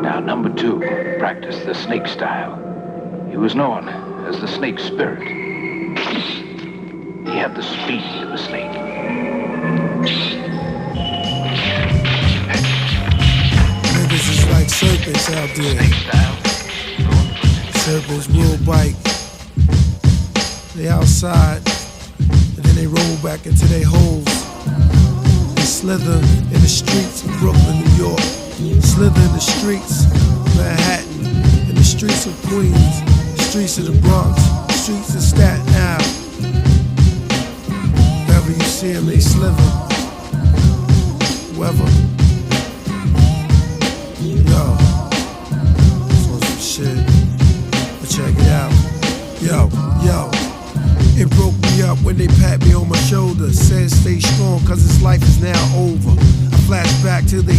Now, number two, practiced the snake style. He was known as the snake spirit. He had the speed of a snake. Niggas is like serpents out there. Snake style. Serpents will bite. They outside, and then they roll back into their holes. They slither in the streets of Brooklyn, New York. Slither in the streets of Manhattan, in the streets of Queens, streets of the Bronx, streets of Staten Island. Wherever you see them, they slither. Whoever. Yo, this was some shit. But check it out. Yo. It broke me up when they pat me on my shoulder. Said stay strong, cause this life is now over. I flash back to the